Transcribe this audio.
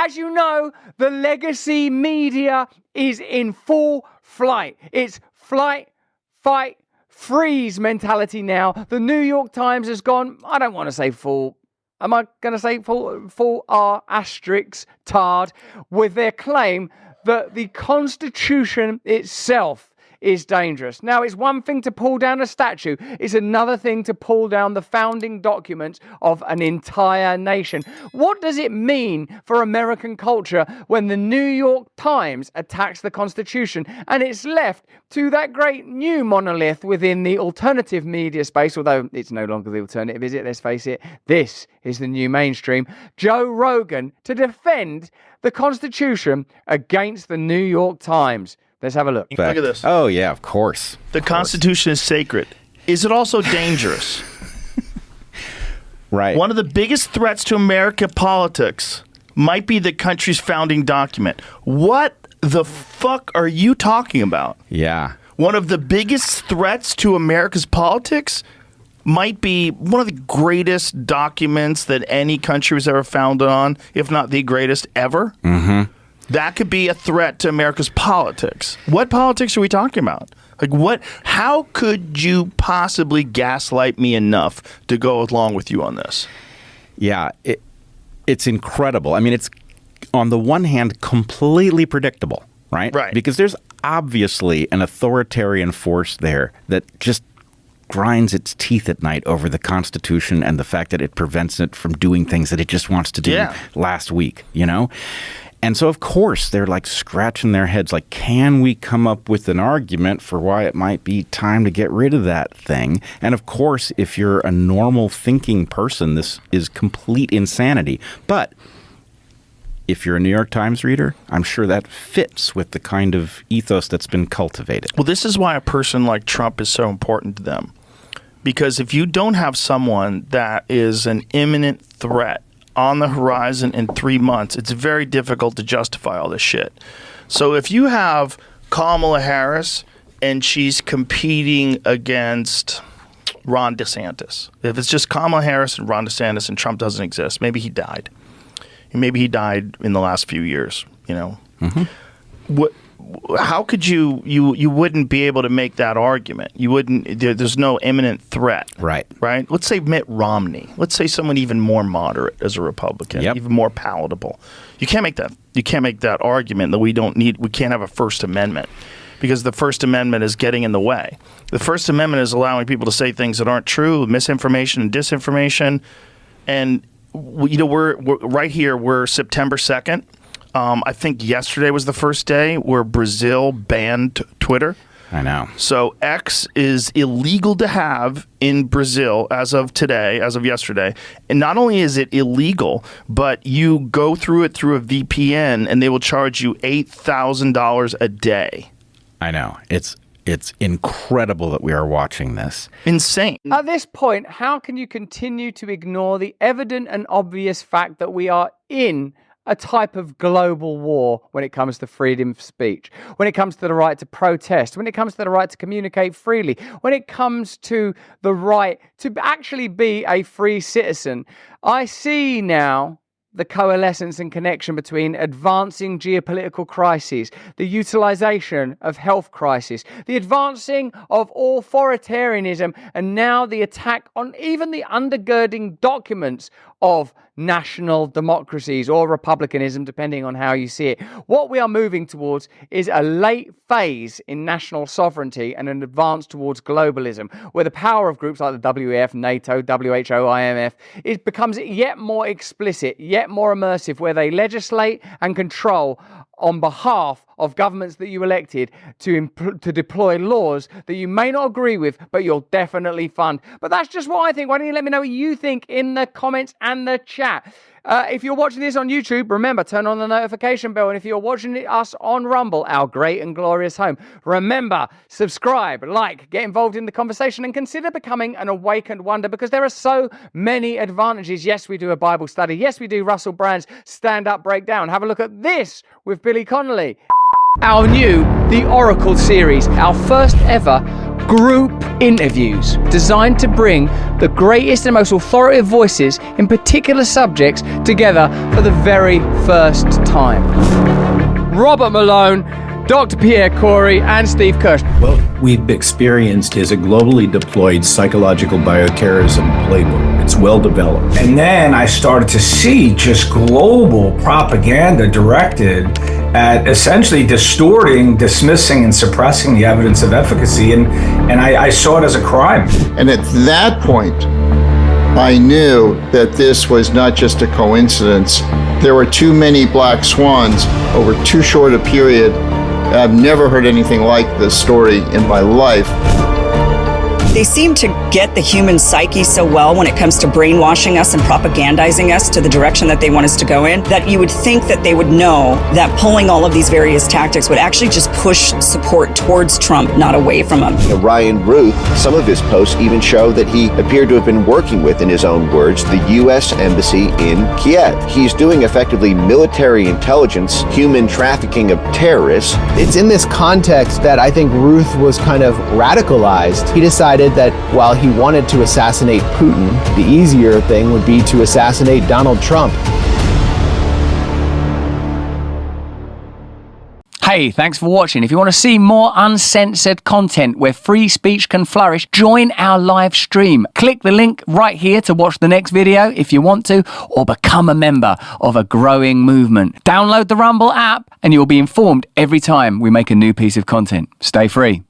As you know, the legacy media is in full flight. It's flight, fight, freeze mentality now. The New York Times has gone, I don't want to say full, am I going to say full R asterisk tarred with their claim that the Constitution itself is dangerous. Now, it's one thing to pull down a statue. It's another thing to pull down the founding documents of an entire nation. What does it mean for American culture when the New York Times attacks the Constitution and it's left to that great new monolith within the alternative media space, although it's no longer the alternative, is it? Let's face it. This is the new mainstream. Joe Rogan to defend the Constitution against the New York Times. Let's have a look. Look at this. Oh, yeah, of course. The Constitution is sacred. Is it also dangerous? Right. One of the biggest threats to American politics might be the country's founding document. What the fuck are you talking about? Yeah. One of the biggest threats to America's politics might be one of the greatest documents that any country was ever founded on, if not the greatest ever. Mm-hmm. That could be a threat to America's politics. What politics are we talking about? Like what? How could you possibly gaslight me enough to go along with you on this? Yeah, it's incredible. I mean, it's on the one hand completely predictable, right? Right. Because there's obviously an authoritarian force there that just grinds its teeth at night over the Constitution and the fact that it prevents it from doing things that it just wants to do last week, you know? And so, of course, they're like scratching their heads like, can we come up with an argument for why it might be time to get rid of that thing? And of course, if you're a normal thinking person, this is complete insanity. But if you're a New York Times reader, I'm sure that fits with the kind of ethos that's been cultivated. Well, this is why a person like Trump is so important to them. Because if you don't have someone that is an imminent threat on the horizon in 3 months, it's very difficult to justify all this shit. So if you have Kamala Harris and she's competing against Ron DeSantis, if it's just Kamala Harris and Ron DeSantis and Trump doesn't exist, maybe he died. Maybe he died in the last few years, you know. Mm-hmm. How could you wouldn't be able to make that argument? You wouldn't. There's no imminent threat. Right. Let's say Mitt Romney. Let's say someone even more moderate as a Republican, even more palatable. You can't make that. You can't make that argument that we can't have a First Amendment because the First Amendment is getting in the way. The First Amendment is allowing people to say things that aren't true, misinformation and disinformation, and we're right here. We're September 2nd. I think yesterday was the first day where Brazil banned Twitter. I know. So X is illegal to have in Brazil as of today, as of yesterday. And not only is it illegal, but you go through it through a VPN and they will charge you $8,000 a day. I know. It's incredible that we are watching this. Insane. At this point, how can you continue to ignore the evident and obvious fact that we are in a type of global war when it comes to freedom of speech, when it comes to the right to protest, when it comes to the right to communicate freely, when it comes to the right to actually be a free citizen? I see now the coalescence and connection between advancing geopolitical crises, the utilization of health crisis, the advancing of authoritarianism, and now the attack on even the undergirding documents of national democracies or republicanism, depending on how you see it. What we are moving towards is a late phase in national sovereignty and an advance towards globalism, where the power of groups like the WEF, NATO, WHO, IMF, it becomes yet more explicit, yet more immersive, where they legislate and control on behalf of governments that you elected to deploy laws that you may not agree with, but you'll definitely fund. But that's just what I think. Why don't you let me know what you think in the comments and the chat? If you're watching this on YouTube, remember, turn on the notification bell. And if you're watching us on Rumble, our great and glorious home, remember, subscribe, like, get involved in the conversation, and consider becoming an awakened wonder, because there are so many advantages. Yes, we do a Bible study. Yes, we do Russell Brand's stand-up breakdown. Have a look at this with Billy Connolly. Our new The Oracle series, our first ever group interviews designed to bring the greatest and most authoritative voices in particular subjects together for the very first time. Robert Malone, Dr. Pierre Corey, and Steve Kirsch. What we've experienced is a globally deployed psychological bioterrorism playbook. It's well developed. And then I started to see just global propaganda directed at essentially distorting, dismissing, and suppressing the evidence of efficacy. And I saw it as a crime. And at that point, I knew that this was not just a coincidence. There were too many black swans over too short a period. I've never heard anything like this story in my life. They seem to get the human psyche so well when it comes to brainwashing us and propagandizing us to the direction that they want us to go in, that you would think that they would know that pulling all of these various tactics would actually just push support towards Trump, not away from him. Ryan Ruth, some of his posts even show that he appeared to have been working with, in his own words, the U.S. Embassy in Kiev. He's doing effectively military intelligence, human trafficking of terrorists. It's in this context that I think Ruth was kind of radicalized. He decided that while he wanted to assassinate Putin, the easier thing would be to assassinate Donald Trump. Hey, thanks for watching. If you want to see more uncensored content where free speech can flourish, join our live stream. Click the link right here to watch the next video if you want to, or become a member of a growing movement. Download the Rumble app and you'll be informed every time we make a new piece of content. Stay free.